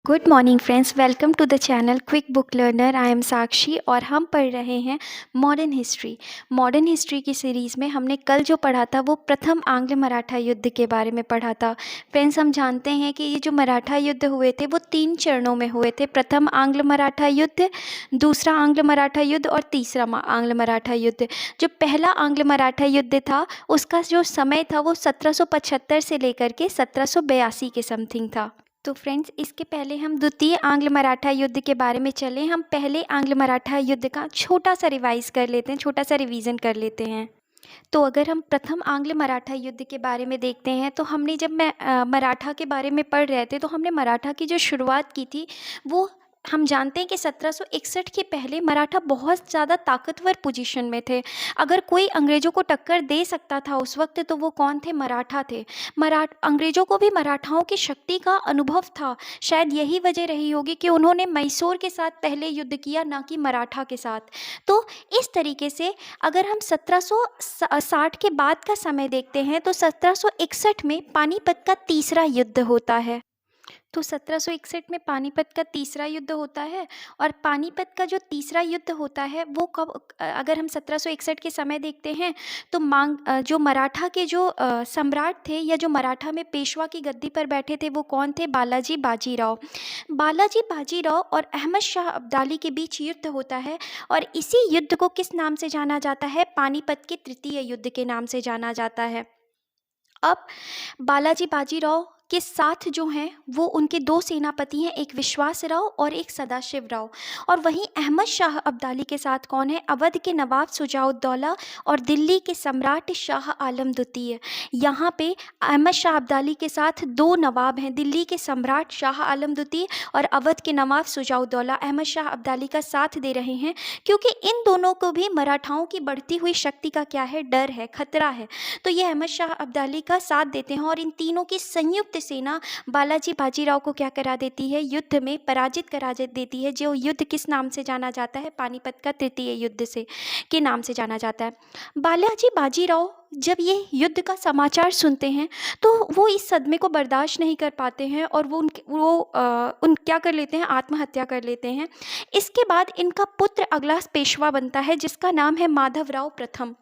Good morning friends, welcome to the channel quick book learner. I am Sakshi और हम पढ़ रहे हैं मॉडर्न हिस्ट्री। मॉडर्न हिस्ट्री की सीरीज़ में हमने कल जो पढ़ा था वो प्रथम आंग्ल मराठा युद्ध के बारे में पढ़ा था। फ्रेंड्स, हम जानते हैं कि ये जो मराठा युद्ध हुए थे वो 3 चरणों में हुए थे। प्रथम आंग्ल मराठा युद्ध, दूसरा आंग्ल मराठा युद्ध और तीसरा आंग्ल मराठा युद्ध। जो पहला आंग्ल मराठा युद्ध था उसका जो समय था वो 1775 से लेकर के 1782 के समथिंग था। तो फ्रेंड्स, इसके पहले हम द्वितीय आंग्ल मराठा युद्ध के बारे में चलें। हम पहले आंग्ल मराठा युद्ध का छोटा सा रिवाइज कर लेते हैं, छोटा सा रिवीजन कर लेते हैं। तो अगर हम प्रथम आंग्ल मराठा युद्ध के बारे में देखते हैं तो हमने जब मराठा के बारे में पढ़ रहे थे तो हमने मराठा की जो शुरुआत की थी वो हम जानते हैं कि 1761 के पहले मराठा बहुत ज़्यादा ताकतवर पोजीशन में थे। अगर कोई अंग्रेज़ों को टक्कर दे सकता था उस वक्त तो वो कौन थे? मराठा थे। अंग्रेज़ों को भी मराठाओं की शक्ति का अनुभव था। शायद यही वजह रही होगी कि उन्होंने मैसूर के साथ पहले युद्ध किया, ना कि मराठा के साथ। तो इस तरीके से अगर हम 1760 के बाद का समय देखते हैं तो 1761 में पानीपत का तीसरा युद्ध होता है। तो 1761 में पानीपत का तीसरा युद्ध होता है और पानीपत का जो तीसरा युद्ध होता है वो कब, अगर हम 1761 के समय देखते हैं तो जो मराठा के जो सम्राट थे या जो मराठा में पेशवा की गद्दी पर बैठे थे वो कौन थे? बालाजी बाजीराव। बालाजी बाजीराव और अहमद शाह अब्दाली के बीच युद्ध होता है और इसी युद्ध को किस नाम से जाना जाता है? पानीपत के तृतीय युद्ध के नाम से जाना जाता है। अब बालाजी बाजीराव के साथ जो हैं वो उनके 2 सेनापति हैं, एक विश्वास राव और एक सदाशिव राव। और वहीं अहमद शाह अब्दाली के साथ कौन है? अवध के नवाब शुजाउद्दौला और दिल्ली के सम्राट शाह आलम द्वितीय। यहाँ पे अहमद शाह अब्दाली के साथ 2 नवाब हैं, दिल्ली के सम्राट शाह आलम द्वितीय और अवध के नवाब शुजाउद्दौला अहमद शाह अब्दाली का साथ दे रहे हैं, क्योंकि इन दोनों को भी मराठाओं की बढ़ती हुई शक्ति का क्या है? डर है, खतरा है। तो ये अहमद शाह अब्दाली का साथ देते हैं और इन तीनों की संयुक्त सेना बालाजी बाजीराव को क्या करा देती है? युद्ध में पराजित करा देती है। जो युद्ध किस नाम से जाना जाता है? पानीपत का तृतीय युद्ध से के नाम से जाना जाता है। बालाजी बाजीराव जब ये युद्ध का समाचार सुनते हैं तो वो इस सदमे को बर्दाश्त नहीं कर पाते हैं और उन क्या कर लेते हैं? आत्महत्या कर लेते हैं। इसके बाद इनका पुत्र अगला पेशवा बनता है जिसका नाम है माधवराव प्रथम।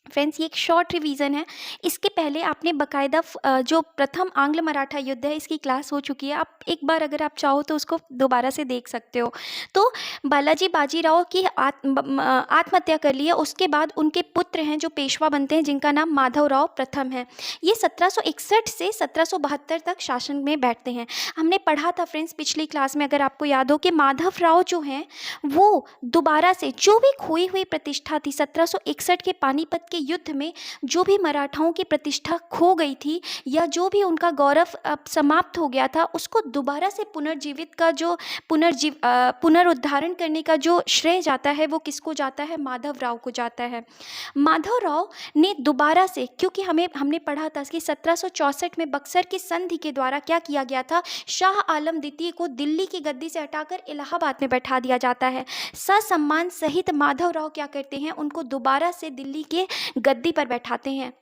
फ्रेंड्स, ये एक शॉर्ट रिवीजन है। इसके पहले आपने बकायदा जो प्रथम आंग्ल मराठा युद्ध है इसकी क्लास हो चुकी है। आप एक बार अगर आप चाहो तो उसको दोबारा से देख सकते हो। तो बालाजी बाजीराव की आत्महत्या कर ली है। उसके बाद उनके पुत्र हैं जो पेशवा बनते हैं जिनका नाम माधवराव प्रथम है। ये 1761 से 1772 तक शासन में बैठते हैं। हमने पढ़ा था फ्रेंड्स पिछली क्लास में, अगर आपको याद हो, कि माधवराव जो हैं वो दोबारा से जो भी खोई हुई प्रतिष्ठा थी 1761 के पानीपत के युद्ध में, जो भी मराठाओं की प्रतिष्ठा खो गई थी या जो भी उनका गौरव अब समाप्त हो गया था, उसको दोबारा से पुनर्जीवित का जो पुनरुद्धारण करने का जो श्रेय जाता है वो किसको जाता है? माधवराव को जाता है। माधवराव ने दोबारा से, क्योंकि हमने पढ़ा था कि 1764 में बक्सर की संधि के द्वारा क्या किया गया था? शाह आलम द्वितीय को दिल्ली की गद्दी से हटाकर इलाहाबाद में बैठा दिया जाता है। ससम्मान सहित माधवराव क्या करते हैं? उनको दोबारा से दिल्ली के गद्दी पर बैठाते हैं।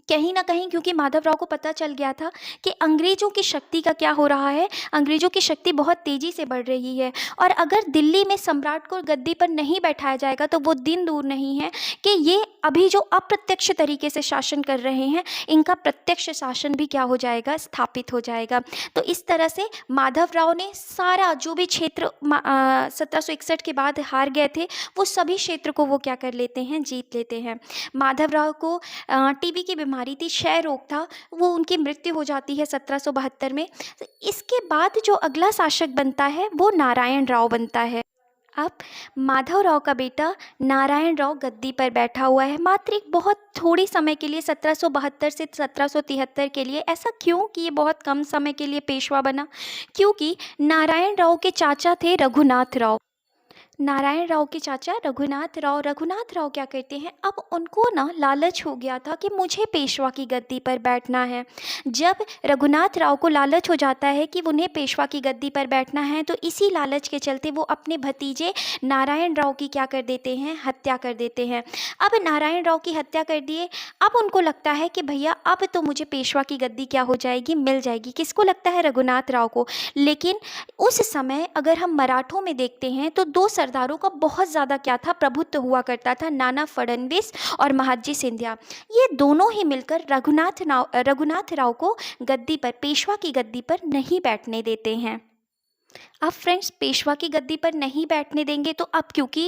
कहीं ना कहीं क्योंकि माधवराव को पता चल गया था कि अंग्रेज़ों की शक्ति का क्या हो रहा है, अंग्रेज़ों की शक्ति बहुत तेज़ी से बढ़ रही है और अगर दिल्ली में सम्राट को गद्दी पर नहीं बैठाया जाएगा तो वो दिन दूर नहीं है कि ये अभी जो अप्रत्यक्ष तरीके से शासन कर रहे हैं इनका प्रत्यक्ष शासन भी क्या हो जाएगा? स्थापित हो जाएगा। तो इस तरह से माधवराव ने सारा जो भी क्षेत्र 1761 के बाद हार गए थे वो सभी क्षेत्र को वो क्या कर लेते हैं? जीत लेते हैं। माधवराव को टीबी की बीमारी थी, क्षय रोग था, वो उनकी मृत्यु हो जाती है 1772 में। तो इसके बाद जो अगला शासक बनता है वो नारायण राव बनता है। अब माधवराव का बेटा नारायण राव गद्दी पर बैठा हुआ है मात्र एक बहुत थोड़ी समय के लिए, 1772 से 1773 के लिए। ऐसा क्यों कि ये बहुत कम समय के लिए पेशवा बना? क्योंकि नारायण राव के चाचा थे रघुनाथ राव। नारायण राव के चाचा रघुनाथ राव क्या करते हैं, अब उनको ना लालच हो गया था कि मुझे पेशवा की गद्दी पर बैठना है। जब रघुनाथ राव को लालच हो जाता है कि उन्हें पेशवा की गद्दी पर बैठना है, तो इसी लालच के चलते वो अपने भतीजे नारायण राव की क्या कर देते हैं, हत्या कर देते हैं। अब नारायण राव की हत्या कर दिए, अब उनको लगता है कि भैया अब तो मुझे पेशवा की गद्दी क्या हो जाएगी, मिल जाएगी। किसको लगता है? रघुनाथ राव को। लेकिन उस समय अगर हम मराठों में देखते हैं तो दो सरदारों का बहुत ज़्यादा क्या था, प्रभुत्व हुआ करता था, नाना फडणवीस और महादजी सिंधिया। ये दोनों ही मिलकर रघुनाथ राव को गद्दी पर, पेशवा की गद्दी पर नहीं बैठने देते हैं। अब फ्रेंड्स, पेशवा की गद्दी पर नहीं बैठने देंगे तो अब क्योंकि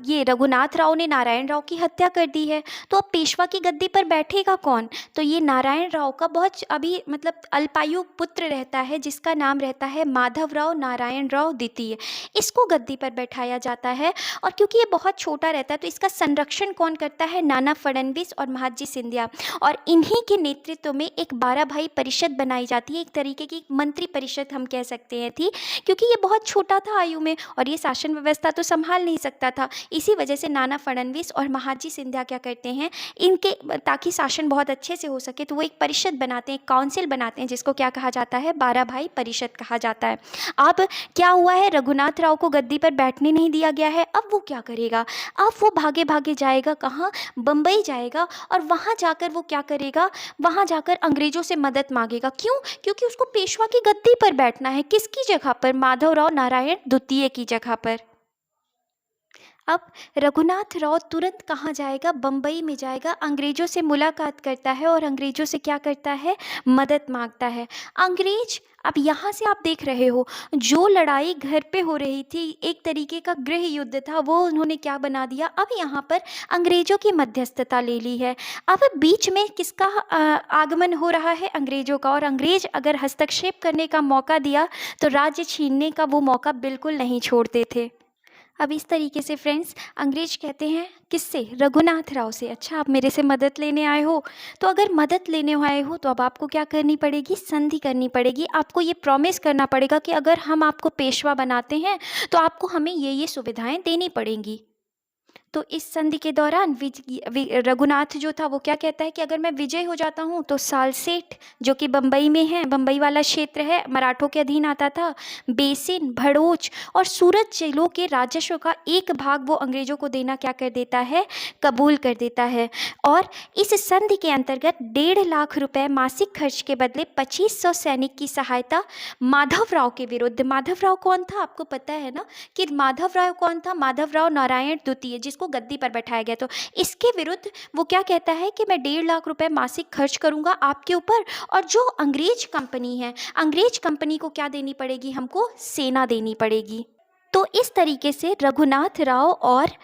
ये रघुनाथ राव ने नारायण राव की हत्या कर दी है, तो अब पेशवा की गद्दी पर बैठेगा कौन? तो ये नारायण राव का बहुत अभी मतलब अल्पायु पुत्र रहता है, जिसका नाम रहता है माधवराव नारायण राव द्वितीय। इसको गद्दी पर बैठाया जाता है, और क्योंकि ये बहुत छोटा रहता है तो इसका संरक्षण कौन करता है? नाना फडणवीस और महादजी सिंधिया। और इन्हीं के नेतृत्व में एक 12 भाई परिषद बनाई जाती है, एक तरीके की मंत्री परिषद हम कह सकते हैं थी, क्योंकि ये बहुत छोटा था आयु में और ये शासन व्यवस्था तो संभाल नहीं सकता था। इसी वजह से नाना फडणवीस और महादजी सिंधिया क्या करते हैं, इनके ताकि शासन बहुत अच्छे से हो सके तो वो एक परिषद बनाते हैं, एक काउंसिल बनाते हैं, जिसको क्या कहा जाता है? 12 भाई परिषद कहा जाता है। अब क्या हुआ है, रघुनाथ राव को गद्दी पर बैठने नहीं दिया गया है। अब वो क्या करेगा? अब वो भागे भागे जाएगा कहाँ? बम्बई जाएगा, और वहाँ जाकर वो क्या करेगा? वहाँ जाकर अंग्रेजों से मदद मांगेगा। क्यों? क्योंकि उसको पेशवा की गद्दी पर बैठना है। किसकी जगह पर? माधवराव नारायण द्वितीय की जगह पर। अब रघुनाथ राव तुरंत कहाँ जाएगा? बम्बई में जाएगा, अंग्रेजों से मुलाकात करता है और अंग्रेजों से क्या करता है? मदद मांगता है। अंग्रेज, अब यहाँ से आप देख रहे हो, जो लड़ाई घर पे हो रही थी, एक तरीके का गृह युद्ध था, वो उन्होंने क्या बना दिया? अब यहाँ पर अंग्रेजों की मध्यस्थता ले ली है। अब बीच में किसका आगमन हो रहा है? अंग्रेजों का। और अंग्रेज अगर हस्तक्षेप करने का मौका दिया तो राज्य छीनने का वो मौका बिल्कुल नहीं छोड़ते थे। अब इस तरीके से फ्रेंड्स, अंग्रेज कहते हैं किससे? रघुनाथ राव से, अच्छा आप मेरे से मदद लेने आए हो, तो अगर मदद लेने आए हो तो अब आपको क्या करनी पड़ेगी? संधि करनी पड़ेगी। आपको ये प्रॉमिस करना पड़ेगा कि अगर हम आपको पेशवा बनाते हैं तो आपको हमें ये सुविधाएं देनी पड़ेंगी। तो इस संधि के दौरान रघुनाथ जो था वो क्या कहता है कि अगर मैं विजय हो जाता हूँ तो सालसेठ, जो कि बम्बई में है, बम्बई वाला क्षेत्र है, मराठों के अधीन आता था, बेसिन, भड़ोच और सूरत जिलों के राजस्व का एक भाग वो अंग्रेजों को देना क्या कर देता है? कबूल कर देता है। और इस संधि के अंतर्गत 1.5 लाख रुपए मासिक खर्च के बदले 2500 सैनिक की सहायता माधवराव के विरुद्ध। माधवराव कौन था? आपको पता है ना कि माधवराव कौन था? माधवराव नारायण द्वितीय, जिसको गद्दी पर बैठाया गया। तो इसके विरुद्ध वो क्या कहता है कि मैं 1.5 लाख रुपए मासिक खर्च करूंगा आपके ऊपर, और जो अंग्रेज कंपनी है, अंग्रेज कंपनी को क्या देनी पड़ेगी? हमको सेना देनी पड़ेगी। तो इस तरीके से रघुनाथ राव और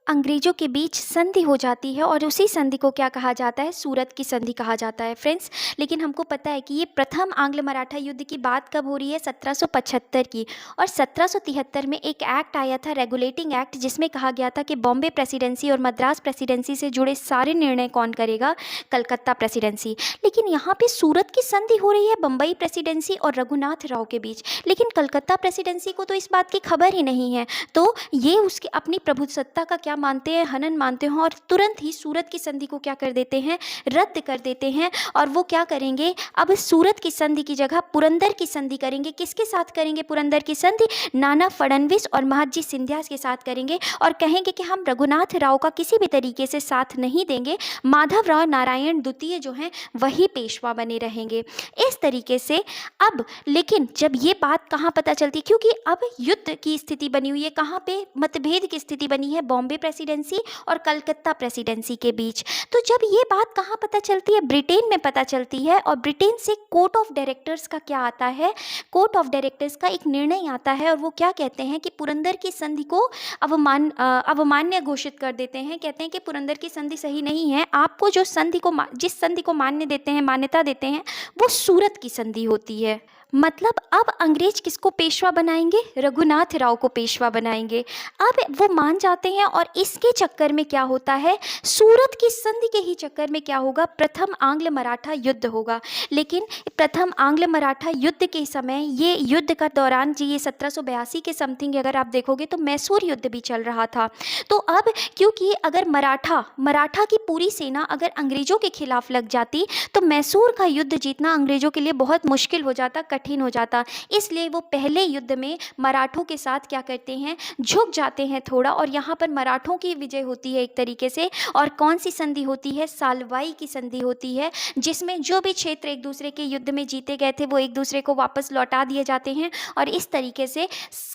अंग्रेजों के बीच संधि हो जाती है, और उसी संधि को क्या कहा जाता है? सूरत की संधि कहा जाता है फ्रेंड्स। लेकिन हमको पता है कि ये प्रथम आंग्ल मराठा युद्ध की बात कब हो रही है? 1775 की। और 1773 में एक एक्ट आया था, रेगुलेटिंग एक्ट, जिसमें कहा गया था कि बॉम्बे प्रेसिडेंसी और मद्रास प्रेसिडेंसी से जुड़े सारे निर्णय कौन करेगा? कलकत्ता प्रेसिडेंसी। लेकिन यहाँ पे सूरत की संधि हो रही है बम्बई प्रेसिडेंसी और रघुनाथ राव के बीच, लेकिन कलकत्ता प्रेसिडेंसी को तो इस बात की खबर ही नहीं है। तो ये उसकी अपनी प्रभुसत्ता का क्या मानते हैं? हनन मानते हैं, और तुरंत ही सूरत की संधि को क्या कर देते हैं? रद्द कर देते हैं। और वो क्या करेंगे? अब सूरत की संधि की जगह पुरंदर की संधि करेंगे। किसके साथ करेंगे पुरंदर की संधि? नाना फडणवीस और महादजी सिंधिया के साथ करेंगे, और कहेंगे कि हम रघुनाथ राव का किसी भी तरीके से साथ नहीं देंगे, माधवराव नारायण द्वितीय जो हैं वही पेशवा बने रहेंगे। इस तरीके से अब, लेकिन जब ये बात कहाँ पता चलती? क्योंकि अब युद्ध की स्थिति बनी हुई है, कहाँ पे? मतभेद की स्थिति बनी है बॉम्बे प्रेसिडेंसी और कलकत्ता प्रेसिडेंसी के बीच। तो जब ये बात कहाँ पता चलती है? ब्रिटेन में पता चलती है, और ब्रिटेन से कोर्ट ऑफ डायरेक्टर्स का क्या आता है? कोर्ट ऑफ डायरेक्टर्स का एक निर्णय आता है, और वो क्या कहते हैं कि पुरंदर की संधि को अवमान्य घोषित कर देते हैं। कहते हैं कि पुरंदर की संधि सही नहीं है, आपको जो संधि को जिस संधि को मान्य देते हैं, मान्यता देते हैं, वो सूरत की संधि होती है। मतलब अब अंग्रेज किसको पेशवा बनाएंगे? रघुनाथ राव को पेशवा बनाएंगे। अब वो मान जाते हैं और इसके चक्कर में क्या होता है, सूरत की संधि के ही चक्कर में क्या होगा, प्रथम आंग्ल मराठा युद्ध होगा। लेकिन प्रथम आंग्ल मराठा युद्ध के समय, ये युद्ध का दौरान जी, ये 1782 के समथिंग अगर आप देखोगे तो मैसूर युद्ध भी चल रहा था। तो अब क्योंकि अगर मराठा की पूरी सेना अगर अंग्रेजों के खिलाफ लग जाती तो मैसूर का युद्ध जीतना अंग्रेजों के लिए बहुत मुश्किल हो जाता, कठिन हो जाता। इसलिए वो पहले युद्ध में मराठों के साथ क्या करते हैं, झुक जाते हैं थोड़ा, और यहाँ पर मराठों की विजय होती है एक तरीके से। और कौन सी संधि होती है? सालवाई की संधि होती है, जिसमें जो भी क्षेत्र एक दूसरे के युद्ध में जीते गए थे वो एक दूसरे को वापस लौटा दिए जाते हैं, और इस तरीके से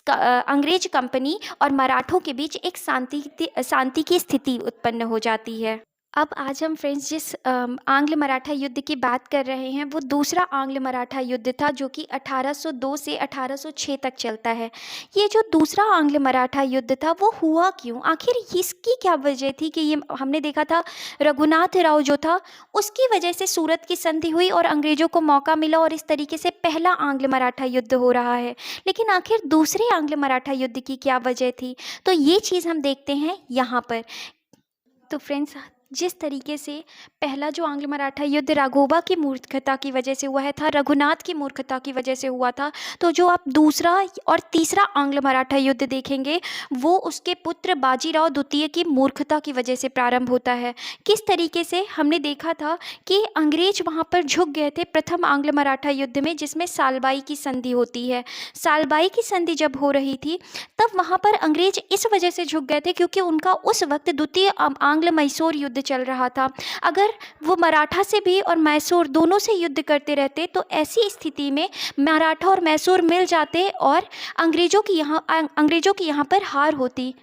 अंग्रेज कंपनी और मराठों के बीच एक शांति की स्थिति उत्पन्न हो जाती है। अब आज हम फ्रेंड्स जिस आंग्ल मराठा युद्ध की बात कर रहे हैं वो दूसरा आंग्ल मराठा युद्ध था, जो कि 1802 से 1806 तक चलता है। ये जो दूसरा आंग्ल मराठा युद्ध था वो हुआ क्यों, आखिर इसकी क्या वजह थी कि ये हमने देखा था रघुनाथ राव जो था उसकी वजह से सूरत की संधि हुई और अंग्रेजों को मौका मिला और इस तरीके से पहला आंग्ल मराठा युद्ध हो रहा है। लेकिन आखिर दूसरे आंग्ल मराठा युद्ध की क्या वजह थी, तो ये चीज़ हम देखते हैं यहाँ पर। तो फ्रेंड्स जिस तरीके से पहला जो आंग्ल मराठा युद्ध राघोबा की मूर्खता की वजह से हुआ है था, रघुनाथ की मूर्खता की वजह से हुआ था, तो जो आप दूसरा और तीसरा आंग्ल मराठा युद्ध देखेंगे वो उसके पुत्र बाजीराव द्वितीय की मूर्खता की वजह से प्रारंभ होता है। किस तरीके से हमने देखा था कि अंग्रेज वहाँ पर झुक गए थे प्रथम आंग्ल मराठा युद्ध में, जिसमें सालबाई की संधि होती है। सालबाई की संधि जब हो रही थी तब वहाँ पर अंग्रेज इस वजह से झुक गए थे क्योंकि उनका उस वक्त द्वितीय आंग्ल मैसूर युद्ध चल रहा था। अगर वो मराठा से भी और मैसूर दोनों से युद्ध करते रहते तो ऐसी स्थिति में मराठा और मैसूर मिल जाते और अंग्रेजों की यहाँ पर हार होती।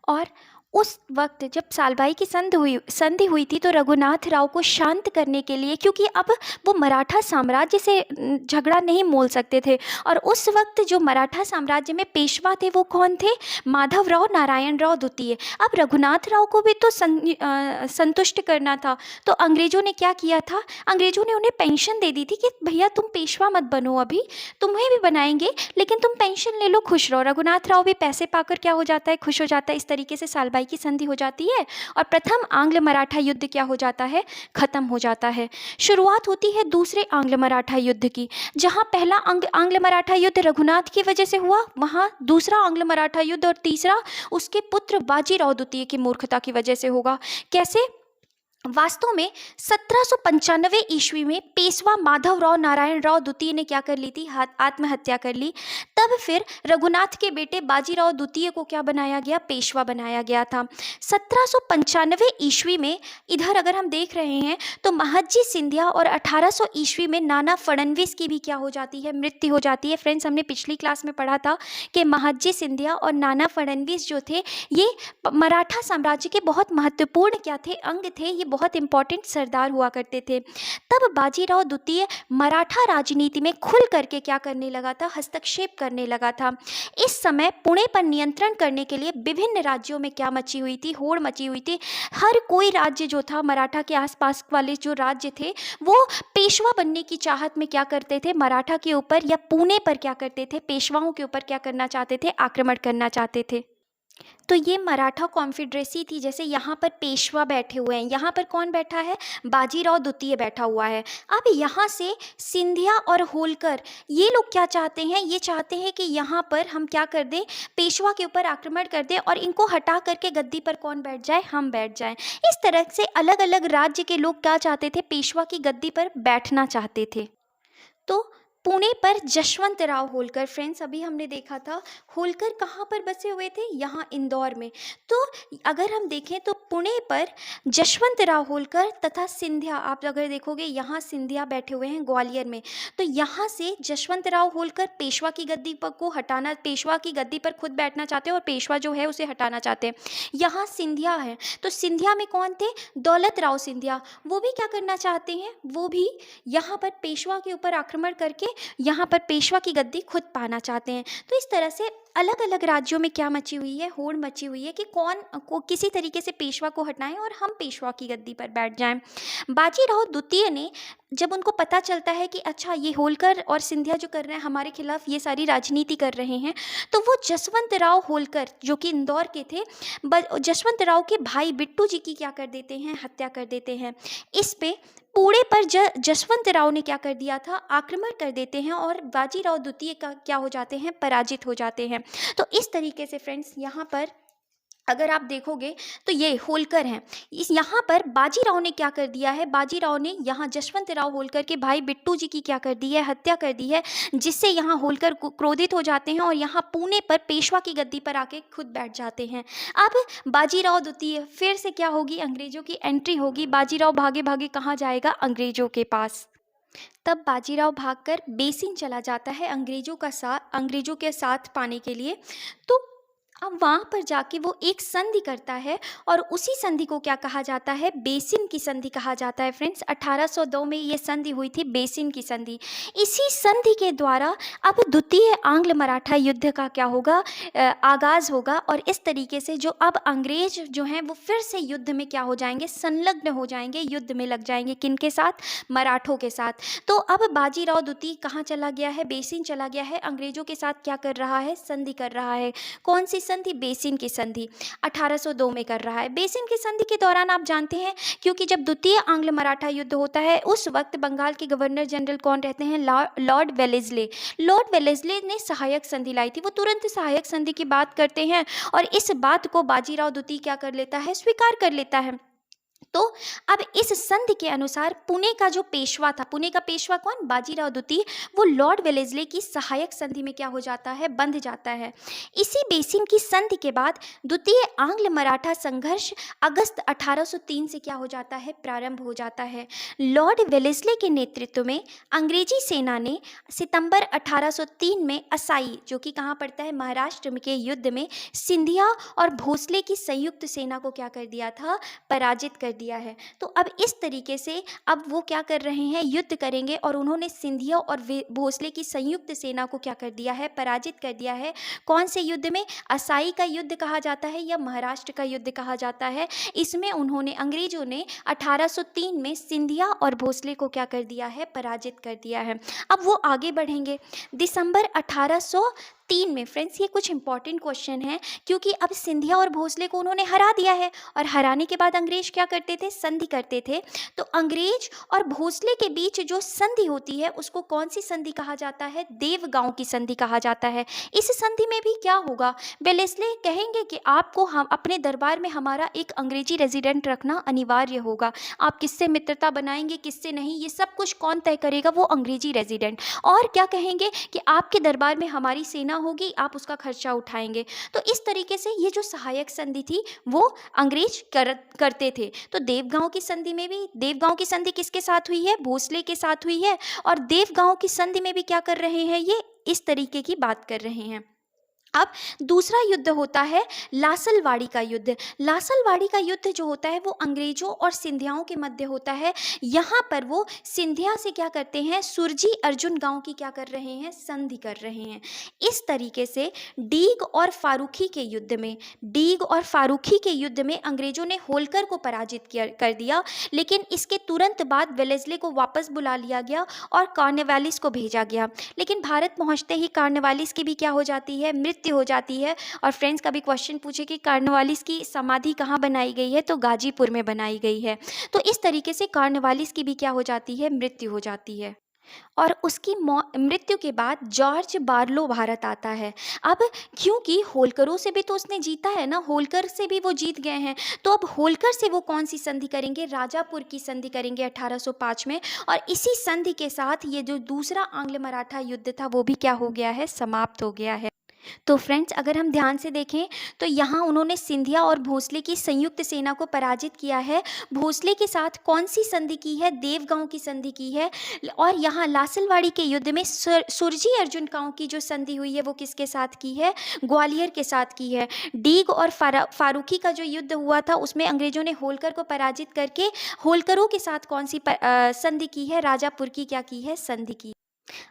और उस वक्त जब सालबाई की संधि हुई थी तो रघुनाथ राव को शांत करने के लिए, क्योंकि अब वो मराठा साम्राज्य से झगड़ा नहीं मोल सकते थे, और उस वक्त जो मराठा साम्राज्य में पेशवा थे वो कौन थे, माधवराव नारायण राव द्वितीय। अब रघुनाथ राव को भी तो संतुष्ट करना था, तो अंग्रेजों ने क्या किया था, अंग्रेजों ने उन्हें पेंशन दे दी थी कि भैया तुम पेशवा मत बनो, अभी तुम्हें भी बनाएंगे लेकिन तुम पेंशन ले लो, खुश रहो। रघुनाथ राव भी पैसे पाकर क्या हो जाता है, खुश हो जाता है। इस तरीके से सालबाई की संधि हो जाती है और प्रथम आंग्ल मराठा युद्ध क्या हो जाता है, खत्म हो जाता है। शुरुआत होती है दूसरे आंग्ल मराठा युद्ध की। जहां पहला आंग्ल मराठा युद्ध रघुनाथ की वजह से हुआ, वहां दूसरा आंग्ल मराठा युद्ध और तीसरा उसके पुत्र बाजीराव द्वितीय की मूर्खता की वजह से होगा। कैसे? वास्तव में 1795 ईस्वी में पेशवा माधवराव नारायण राव द्वितीय ने क्या कर ली थी, आत्महत्या कर ली। तब फिर रघुनाथ के बेटे बाजीराव द्वितीय को क्या बनाया गया, पेशवा बनाया गया था। 1795 ईस्वी में इधर अगर हम देख रहे हैं तो महज्जी सिंधिया और 1800 ईस्वी में नाना फडणवीस की भी क्या हो जाती है, मृत्यु हो जाती है। फ्रेंड्स हमने पिछली क्लास में पढ़ा था कि महज्जी सिंधिया और नाना फडणवीस जो थे ये मराठा साम्राज्य के बहुत महत्वपूर्ण क्या थे, अंग थे, ये बहुत इंपॉर्टेंट सरदार हुआ करते थे। तब बाजीराव द्वितीय मराठा राजनीति में खुल करके क्या करने लगा था, हस्तक्षेप करने लगा था। इस समय पुणे पर नियंत्रण करने के लिए विभिन्न राज्यों में क्या मची हुई थी, होड़ मची हुई थी। हर कोई राज्य जो था, मराठा के आसपास वाले जो राज्य थे वो पेशवा बनने की चाहत में क्या करते थे, मराठा के ऊपर या पुणे पर क्या करते थे, पेशवाओं के ऊपर क्या करना चाहते थे, आक्रमण करना चाहते थे। तो ये मराठा कॉन्फेडरेसी थी। जैसे यहाँ पर पेशवा बैठे हुए हैं, यहाँ पर कौन बैठा है, बाजीराव द्वितीय बैठा हुआ है। अब यहाँ से सिंधिया और होलकर ये लोग क्या चाहते हैं, ये चाहते हैं कि यहाँ पर हम क्या कर दें, पेशवा के ऊपर आक्रमण कर दें और इनको हटा करके गद्दी पर कौन बैठ जाए, हम बैठ जाएं। इस तरह से अलग अलग राज्य के लोग क्या चाहते थे, पेशवा की गद्दी पर बैठना चाहते थे। तो पुणे पर जशवंत राव होलकर, फ्रेंड्स अभी हमने देखा था होलकर कहाँ पर बसे हुए थे, यहाँ इंदौर में। तो अगर हम देखें तो पुणे पर जशवंत राव होलकर तथा सिंधिया, आप अगर देखोगे यहाँ सिंधिया बैठे हुए हैं ग्वालियर में। तो यहाँ से जशवंत राव होलकर पेशवा की गद्दी पर को हटाना, पेशवा की गद्दी पर खुद बैठना चाहते हैं और पेशवा जो है उसे हटाना चाहते हैं। यहाँ सिंधिया है, तो सिंधिया में कौन थे, दौलत राव सिंधिया, वो भी क्या करना चाहते हैं, वो भी यहाँ पर पेशवा के ऊपर आक्रमण करके यहाँ पर पेशवा की गद्दी खुद पाना चाहते हैं। तो इस तरह से अलग अलग राज्यों में क्या मची हुई है, होड़ मची हुई है कि कौन को किसी तरीके से पेशवा को हटाएं और हम पेशवा की गद्दी पर बैठ जाएं। बाजीराव द्वितीय ने, जब उनको पता चलता है कि अच्छा ये होलकर और सिंधिया जो कर रहे हैं हमारे खिलाफ, ये सारी राजनीति कर रहे हैं, तो वो जसवंत राव होलकर जो कि इंदौर के थे, जसवंत राव के भाई बिट्टू जी की क्या कर देते हैं, हत्या कर देते हैं। इस पे पुणे पर जसवंत राव ने क्या कर दिया था, आक्रमण कर देते हैं और बाजीराव द्वितीय का क्या हो जाते हैं, पराजित हो जाते हैं। तो इस तरीके से फ्रेंड्स यहाँ पर अगर आप देखोगे तो ये होलकर हैं। इस यहाँ पर बाजीराव ने क्या कर दिया है, बाजीराव ने यहाँ जसवंत राव होलकर के भाई बिट्टू जी की क्या कर दी है, हत्या कर दी है, जिससे यहाँ होलकर क्रोधित हो जाते हैं और यहाँ पुणे पर पेशवा की गद्दी पर आके खुद बैठ जाते हैं। अब बाजीराव द्वितीय फिर से क्या होगी, अंग्रेजों की एंट्री होगी। बाजीराव भागे भागे कहाँ जाएगा, अंग्रेजों के पास। तब बाजीराव भागकर बेसिन चला जाता है अंग्रेजों के साथ पाने के लिए। तो अब वहाँ पर जाके वो एक संधि करता है और उसी संधि को क्या कहा जाता है, बेसिन की संधि कहा जाता है। फ्रेंड्स 1802 में ये संधि हुई थी, बेसिन की संधि। इसी संधि के द्वारा अब द्वितीय आंग्ल मराठा युद्ध का क्या होगा, आगाज होगा। और इस तरीके से जो अब अंग्रेज जो हैं वो फिर से युद्ध में क्या हो जाएंगे, संलग्न हो जाएंगे, युद्ध में लग जाएंगे। किनके साथ, मराठों के साथ। तो अब बाजीराव द्वितीय कहाँ चला गया है, बेसिन चला गया है, अंग्रेजों के साथ क्या कर रहा है, संधि कर रहा है। कौन सी संधि, बेसिन की संधि 1802 में कर रहा है। बेसिन की संधि के दौरान आप जानते हैं, क्योंकि जब द्वितीय आंग्ल मराठा युद्ध होता है उस वक्त बंगाल के गवर्नर जनरल कौन रहते हैं, लॉर्ड वेलेस्ले। लॉर्ड वेलेस्ले ने सहायक संधि लाई थी। वो तुरंत सहायक संधि की बात करते हैं और इस बात को बाजीराव द्वितीय क्या कर लेता है, स्वीकार कर लेता है। तो अब इस संधि के अनुसार पुणे का जो पेशवा था, पुणे का पेशवा कौन, बाजीराव द्वितीय, वो लॉर्ड वेलेस्ले की सहायक संधि में क्या हो जाता है, बंध जाता है। इसी बेसिन की संधि के बाद द्वितीय आंग्ल मराठा संघर्ष अगस्त 1803 से क्या हो जाता है, प्रारंभ हो जाता है। लॉर्ड वेलेस्ले के नेतृत्व में अंग्रेजी सेना ने सितंबर 1803 में असाई, जो कि कहाँ पड़ता है, महाराष्ट्र के युद्ध में सिंधिया और भोसले की संयुक्त सेना को क्या कर दिया था, पराजित कर दिया है। तो अब इस तरीके से अब वो क्या कर रहे हैं, युद्ध करेंगे और उन्होंने सिंधिया और भोसले की संयुक्त सेना को क्या कर दिया है, पराजित कर दिया है। कौन से युद्ध में, असाई का युद्ध कहा जाता है या महाराष्ट्र का युद्ध कहा जाता है। इसमें उन्होंने, अंग्रेजों ने 1803 में सिंधिया और भोसले को क्या कर दिया है, पराजित कर दिया है। अब वो आगे बढ़ेंगे दिसंबर 1803 में। फ्रेंड्स ये कुछ इंपॉर्टेंट क्वेश्चन है, क्योंकि अब सिंधिया और भोसले को उन्होंने हरा दिया है और हराने के बाद अंग्रेज क्या करते थे, संधि करते थे। तो अंग्रेज और भोसले के बीच जो संधि होती है उसको कौन सी संधि कहा जाता है, देवगांव की संधि कहा जाता है। इस संधि में भी क्या होगा, वेलेस्ले कहेंगे कि आपको हम अपने दरबार में हमारा एक अंग्रेजी रेजिडेंट रखना अनिवार्य होगा। आप किससे मित्रता बनाएंगे, किससे नहीं, ये सब कुछ कौन तय करेगा, वो अंग्रेजी रेजिडेंट। और क्या कहेंगे कि आपके दरबार में हमारी सेना होगी, आप उसका खर्चा उठाएंगे। तो इस तरीके से ये जो सहायक संधि थी वो अंग्रेज करते थे। तो देवगांव की संधि में भी, देवगांव की संधि किसके साथ हुई है, भोसले के साथ हुई है। और देवगांव की संधि में भी क्या कर रहे हैं, ये इस तरीके की बात कर रहे हैं। अब दूसरा युद्ध होता है लासलवाड़ी का युद्ध। लासलवाड़ी का युद्ध जो होता है वो अंग्रेजों और सिंधियाओं के मध्य होता है। यहाँ पर वो सिंधिया से क्या करते हैं, सुरजी अर्जुन गांव की क्या कर रहे हैं, संधि कर रहे हैं। इस तरीके से डीग और फारूखी के युद्ध में, डीग और फारूखी के युद्ध में अंग्रेजों ने होलकर को पराजित कर दिया। लेकिन इसके तुरंत बाद वेलेस्ले को वापस बुला लिया गया और कॉर्नवालिस को भेजा गया। लेकिन भारत पहुँचते ही कॉर्नवालिस की भी क्या हो जाती है, मृत्यु हो जाती है। और फ्रेंड्स कभी क्वेश्चन पूछे कि कॉर्नवालिस की समाधि कहाँ बनाई गई है, तो गाजीपुर में बनाई गई है। तो इस तरीके से कॉर्नवालिस की भी क्या हो जाती है, मृत्यु हो जाती है। और उसकी मृत्यु के बाद जॉर्ज बार्लो भारत आता है। अब क्योंकि होलकरों से भी तो उसने जीता है ना, होलकर से भी वो जीत गए हैं। तो अब होलकर से वो कौन सी संधि करेंगे, राजापुर की संधि करेंगे 1805 में। और इसी संधि के साथ ये जो दूसरा आंग्ल मराठा युद्ध था वो भी क्या हो गया है, समाप्त हो गया है। तो फ्रेंड्स अगर हम ध्यान से देखें तो यहाँ उन्होंने सिंधिया और भोसले की संयुक्त सेना को पराजित किया है। भोसले के साथ कौन सी संधि की है, देवगांव की संधि की है। और यहाँ लासलवाड़ी के युद्ध में सुरजी अर्जुन गांव की जो संधि हुई है वो किसके साथ की है, ग्वालियर के साथ की है। डीग और फारूकी का जो युद्ध हुआ था उसमें अंग्रेजों ने होलकर को पराजित करके होलकरों के साथ कौन सी संधि की है, राजापुर की क्या की है, संधि की।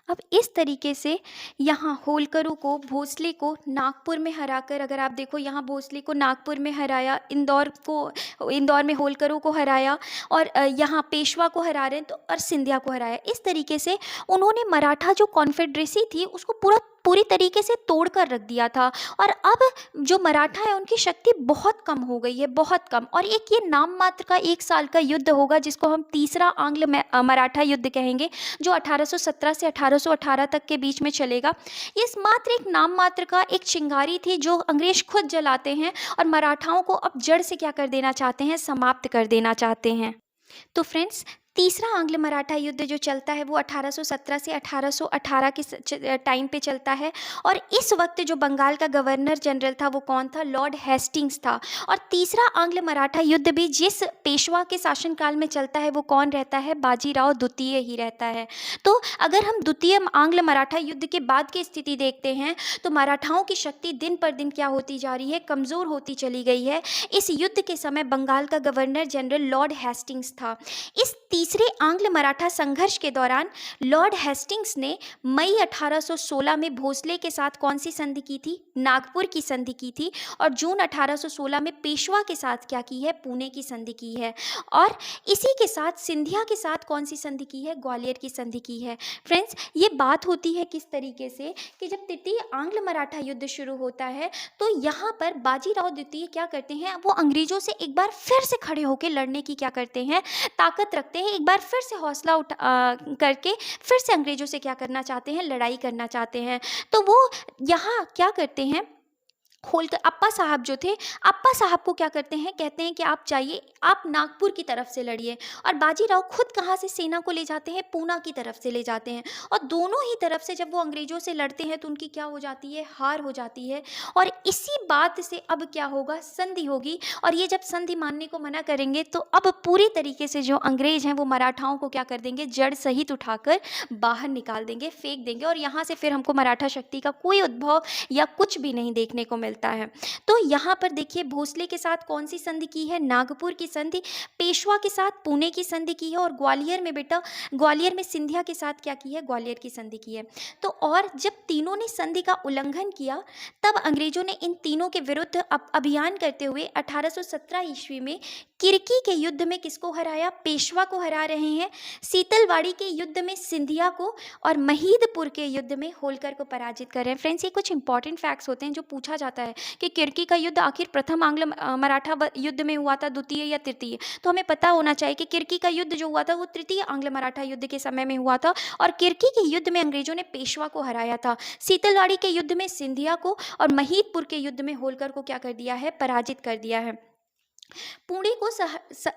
अब इस तरीके से यहाँ होलकरों को, भोसले को नागपुर में हराकर, अगर आप देखो यहाँ भोसले को नागपुर में हराया, इंदौर में होलकरों को हराया, और यहाँ पेशवा को हरा रहे हैं तो, और सिंधिया को हराया। इस तरीके से उन्होंने मराठा जो कॉन्फेडरेसी थी उसको पूरी तरीके से तोड़ कर रख दिया था। और अब जो मराठा है उनकी शक्ति बहुत कम हो गई है, बहुत कम। और एक ये नाम मात्र का 1 साल का युद्ध होगा जिसको हम तीसरा मराठा युद्ध कहेंगे, जो 1817 से 1818 तक के बीच में चलेगा। ये मात्र एक नाम मात्र का एक चिंगारी थी जो अंग्रेज खुद जलाते हैं और मराठाओं को अब जड़ से क्या कर देना चाहते हैं, समाप्त कर देना चाहते हैं। तो फ्रेंड्स, तीसरा आंग्ल मराठा युद्ध जो चलता है वो 1817 से 1818 के टाइम पे चलता है। और इस वक्त जो बंगाल का गवर्नर जनरल था वो कौन था, लॉर्ड हेस्टिंग्स था। और तीसरा आंग्ल मराठा युद्ध भी जिस पेशवा के शासनकाल में चलता है वो कौन रहता है, बाजीराव द्वितीय ही रहता है। तो अगर हम द्वितीय आंग्ल मराठा युद्ध के बाद की स्थिति देखते हैं तो मराठाओं की शक्ति दिन पर दिन क्या होती जा रही है, कमज़ोर होती चली गई है। इस युद्ध के समय बंगाल का गवर्नर जनरल लॉर्ड हेस्टिंग्स था। इस तीसरे आंग्ल मराठा संघर्ष के दौरान लॉर्ड हेस्टिंग्स ने मई 1816 में भोसले के साथ कौन सी संधि की थी, नागपुर की संधि की थी। और जून 1816 में पेशवा के साथ क्या की है, पुणे की संधि की है। और इसी के साथ सिंधिया के साथ कौन सी संधि की है, ग्वालियर की संधि की है। फ्रेंड्स, ये बात होती है किस तरीके से कि जब तृतीय आंग्ल मराठा युद्ध शुरू होता है तो यहाँ पर बाजीराव द्वितीय क्या करते हैं, वो अंग्रेजों से एक बार फिर से खड़े होकर लड़ने की क्या करते हैं, ताकत रखते हैं। एक बार फिर से हौसला करके फिर से अंग्रेजों से क्या करना चाहते हैं, लड़ाई करना चाहते हैं। तो वो यहाँ क्या करते हैं, होलकर अप्पा साहब जो थे, अप्पा साहब को क्या करते हैं, कहते हैं कि आप जाइए, आप नागपुर की तरफ से लड़िए। और बाजीराव खुद कहाँ से सेना को ले जाते हैं, पूना की तरफ से ले जाते हैं। और दोनों ही तरफ से जब वो अंग्रेजों से लड़ते हैं तो उनकी क्या हो जाती है, हार हो जाती है। और इसी बात से अब क्या होगा, संधि होगी। और ये जब संधि मानने को मना करेंगे तो अब पूरी तरीके से जो अंग्रेज हैं वो मराठाओं को क्या कर देंगे, जड़ सहित उठाकर बाहर निकाल देंगे, फेंक देंगे। और यहाँ से फिर हमको मराठा शक्ति का कोई उद्भव या कुछ भी नहीं देखने को मिलता है। तो यहाँ पर देखिए, भोसले के साथ कौन सी संधि की है, नागपुर की संधि। पेशवा के साथ पुणे की संधि की है। और ग्वालियर में बेटा, ग्वालियर में सिंधिया के साथ क्या की है, ग्वालियर की संधि की है। तो और जब तीनों ने संधि का उल्लंघन किया तब अंग्रेजों ने इन तीनों के विरुद्ध अभियान करते हुए 1817 ईस्वी में किरकी के युद्ध में किसको हराया, पेशवा को हरा रहे हैं। सीतलवाड़ी के युद्ध में सिंधिया को, और महीदपुर के युद्ध में होलकर को पराजित कर रहे हैं। फ्रेंड्स, ये कुछ इंपॉर्टेंट फैक्ट्स होते हैं जो पूछा जाता है कि किरकी का युद्ध आखिर प्रथम आंग्ल मराठा युद्ध में हुआ था, द्वितीय या तृतीय। तो हमें पता होना चाहिए कि किरकी का युद्ध जो हुआ था वो तृतीय आंग्ल मराठा युद्ध के समय में हुआ था। और किरकी के युद्ध में अंग्रेजों ने पेशवा को हराया था, सीतलवाड़ी के युद्ध में सिंधिया को, और महीदपुर के युद्ध में होलकर को क्या कर दिया है, पराजित कर दिया है। पुणे को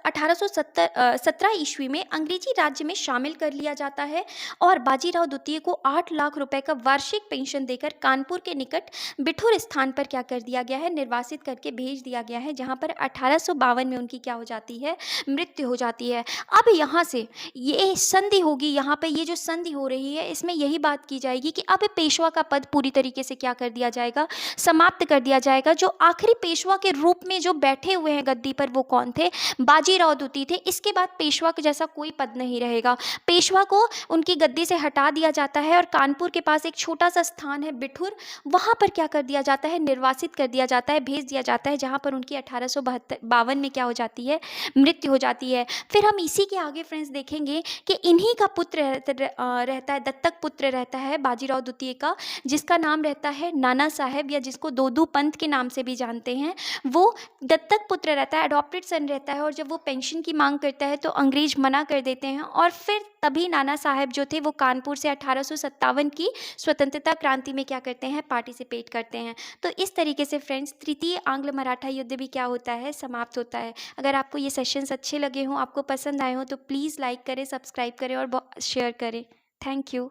1817 ईस्वी में अंग्रेजी राज्य में शामिल कर लिया जाता है। और बाजीराव द्वितीय को 8 लाख रुपए का वार्षिक पेंशन देकर कानपुर के निकट बिठूर स्थान पर क्या कर दिया गया है, निर्वासित करके भेज दिया गया है, जहां पर 1852 में उनकी क्या हो जाती है, मृत्यु हो जाती है। अब यहाँ से ये संधि होगी, यहाँ पे ये जो संधि हो रही है इसमें यही बात की जाएगी कि अब पेशवा का पद पूरी तरीके से क्या कर दिया जाएगा, समाप्त कर दिया जाएगा। जो आखिरी पेशवा के रूप में जो बैठे हुए हैं गद्दी पर वो कौन थे, बाजीराव द्वितीय थे। इसके बाद पेशवा के जैसा कोई पद नहीं रहेगा। पेशवा को उनकी गद्दी से हटा दिया जाता है और कानपुर के पास एक छोटा सा स्थान है बिठूर, वहां पर क्या कर दिया जाता है, निर्वासित कर दिया जाता है, भेज दिया जाता है, जहां पर उनकी 1852 में क्या हो जाती है, मृत्यु हो जाती है। फिर हम इसी के आगे फ्रेंड्स देखेंगे कि इन्हीं का पुत्र रहता है, दत्तक पुत्र रहता है बाजीराव द्वितीय का, जिसका नाम रहता है नाना साहेब, या जिसको दोदू पंत के नाम से भी जानते हैं। वो दत्तक पुत्र रहता है, अडॉप्टेड सन रहता है। और जब वो पेंशन की मांग करता है तो अंग्रेज मना कर देते हैं। और फिर तभी नाना साहेब जो थे वो कानपुर से 1857 की स्वतंत्रता क्रांति में क्या करते हैं, पार्टिसिपेट करते हैं। तो इस तरीके से फ्रेंड्स तृतीय आंग्ल मराठा युद्ध भी क्या होता है, समाप्त होता है। अगर आपको ये सेशंस अच्छे लगे हों, आपको पसंद आए हों, तो प्लीज़ लाइक करें, सब्सक्राइब करें और शेयर करें। Thank you.